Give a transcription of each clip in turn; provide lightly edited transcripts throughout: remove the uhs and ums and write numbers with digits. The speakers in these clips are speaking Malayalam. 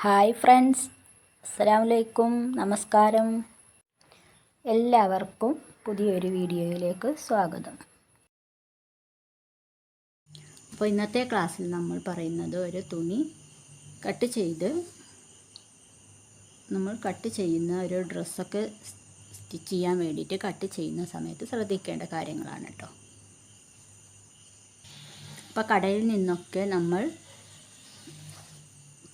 ഹായ് ഫ്രണ്ട്സ്, അസ്സലാമലൈക്കും, നമസ്കാരം. എല്ലാവർക്കും പുതിയൊരു വീഡിയോയിലേക്ക് സ്വാഗതം. അപ്പോൾ ഇന്നത്തെ ക്ലാസ്സിൽ നമ്മൾ പറയുന്നത് ഒരു തുണി കട്ട് ചെയ്യുന്ന ഒരു ഡ്രസ്സൊക്കെ സ്റ്റിച്ച് ചെയ്യാൻ വേണ്ടിയിട്ട് കട്ട് ചെയ്യുന്ന സമയത്ത് ശ്രദ്ധിക്കേണ്ട കാര്യങ്ങളാണ് കേട്ടോ. അപ്പോൾ കടയിൽ നിന്നൊക്കെ നമ്മൾ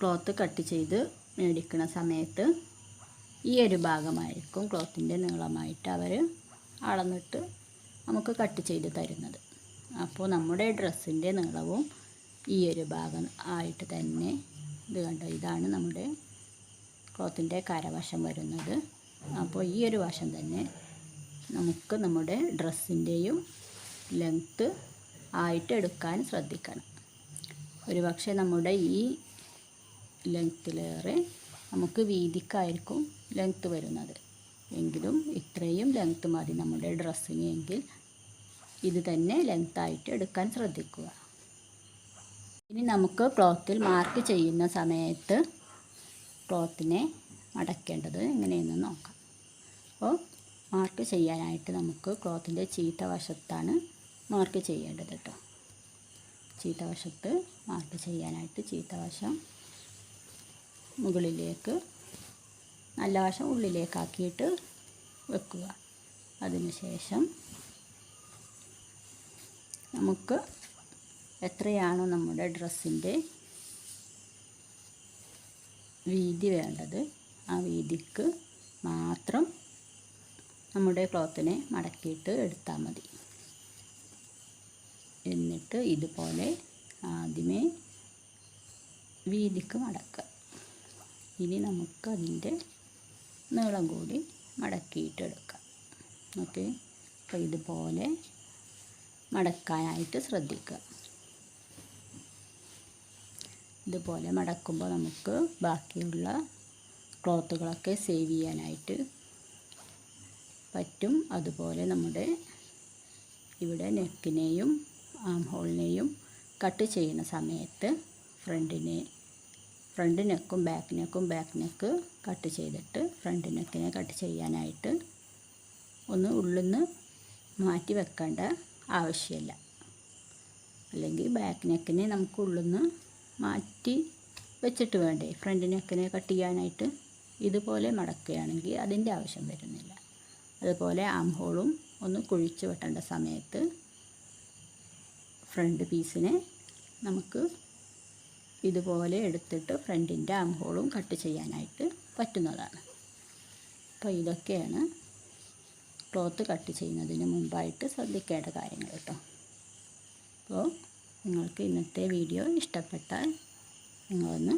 ക്ലോത്ത് കട്ട് ചെയ്ത് മേടിക്കുന്ന സമയത്ത് ഈ ഒരു ഭാഗമായിരിക്കും ക്ലോത്തിൻ്റെ നീളമായിട്ട് അവർ അളന്നിട്ട് നമുക്ക് കട്ട് ചെയ്ത് തരുന്നത്. അപ്പോൾ നമ്മുടെ ഡ്രസ്സിൻ്റെ നീളവും ഈ ഒരു ഭാഗം ആയിട്ട് തന്നെ ഇത് കണ്ടോ, ഇതാണ് നമ്മുടെ ക്ലോത്തിൻ്റെ കരവശം വരുന്നത്. അപ്പോൾ ഈ ഒരു വശം തന്നെ നമുക്ക് നമ്മുടെ ഡ്രസ്സിൻ്റെയും ലെങ്ത്ത് ആയിട്ട് എടുക്കാൻ ശ്രദ്ധിക്കണം. ഒരു പക്ഷേ നമ്മുടെ ഈ ലെങ്ത്തിലേറെ നമുക്ക് വീതിക്കായിരിക്കും ലെങ്ത്ത് വരുന്നത്. എങ്കിലും ഇത്രയും ലെങ്ത്ത് മതി നമ്മുടെ ഡ്രസ്സിന് എങ്കിൽ ഇത് തന്നെ ലെങ്ത്തായിട്ട് എടുക്കാൻ ശ്രദ്ധിക്കുക. ഇനി നമുക്ക് ക്ലോത്തിൽ മാർക്ക് ചെയ്യുന്ന സമയത്ത് ക്ലോത്തിനെ മടക്കേണ്ടത് എങ്ങനെയെന്ന് നോക്കാം. അപ്പോൾ മാർക്ക് ചെയ്യാനായിട്ട് നമുക്ക് ക്ലോത്തിൻ്റെ ചീത്ത വശത്താണ് മാർക്ക് ചെയ്യേണ്ടത് കേട്ടോ. ചീത്ത വശത്ത് മാർക്ക് ചെയ്യാനായിട്ട് ചീത്ത വശം മുകളിലേക്ക്, നല്ല വശം ഉള്ളിലേക്കാക്കിയിട്ട് വെക്കുക. അതിനുശേഷം നമുക്ക് എത്രയാണോ നമ്മുടെ ഡ്രസ്സിൻ്റെ വീതി വേണ്ടത് ആ വീതിക്ക് മാത്രം നമ്മുടെ ക്ലോത്തിനെ മടക്കിയിട്ട് എടുത്താൽ മതി. എന്നിട്ട് ഇതുപോലെ ആദ്യമേ വീതിക്ക് മടക്കുക. ഇനി നമുക്ക് അതിൻ്റെ നീളം കൂടി മടക്കിയിട്ടെടുക്കാം. ഓക്കെ, അപ്പോൾ ഇതുപോലെ മടക്കാനായിട്ട് ശ്രദ്ധിക്കുക. ഇതുപോലെ മടക്കുമ്പോൾ നമുക്ക് ബാക്കിയുള്ള ക്ലോത്തുകളൊക്കെ സേവ് ചെയ്യാനായിട്ട് പറ്റും. അതുപോലെ നമ്മുടെ ഇവിടെ നെക്കിനെയും ആം ഹോളിനെയും കട്ട് ചെയ്യുന്ന സമയത്ത് ഫ്രണ്ട് നെക്കും ബാക്ക് നെക്ക് കട്ട് ചെയ്തിട്ട് ഫ്രണ്ട് നെക്കിനെ കട്ട് ചെയ്യാനായിട്ട് ഒന്ന് ഉള്ളിൽ നിന്ന് മാറ്റി വെക്കേണ്ട ആവശ്യമില്ല. അല്ലെങ്കിൽ ബാക്ക് നെക്കിനെ നമുക്ക് ഉള്ളിൽ നിന്ന് മാറ്റി വെച്ചിട്ട് വേണ്ടേ ഫ്രണ്ട് നെക്കിനെ കട്ട് ചെയ്യാനായിട്ട്. ഇതുപോലെ മടക്കുകയാണെങ്കിൽ അതിൻ്റെ ആവശ്യം വരുന്നില്ല. അതുപോലെ ആം ഹോളും ഒന്ന് കുഴിച്ച് വെട്ടേണ്ട സമയത്ത് ഫ്രണ്ട് പീസിനെ നമുക്ക് ഇതുപോലെ എടുത്തിട്ട് ഫ്രണ്ടിൻ്റെ ആം ഹോളും കട്ട് ചെയ്യാനായിട്ട് പറ്റുന്നതാണ്. അപ്പോൾ ഇതൊക്കെയാണ് ക്ലോത്ത് കട്ട് ചെയ്യുന്നതിന് മുമ്പായിട്ട് ശ്രദ്ധിക്കേണ്ട കാര്യങ്ങൾ കേട്ടോ. അപ്പോൾ നിങ്ങൾക്ക് ഇന്നത്തെ വീഡിയോ ഇഷ്ടപ്പെട്ടാൽ നിങ്ങളൊന്ന്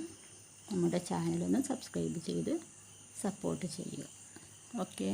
നമ്മുടെ ചാനലൊന്ന് സബ്സ്ക്രൈബ് ചെയ്ത് സപ്പോർട്ട് ചെയ്യുക. ഓക്കെ.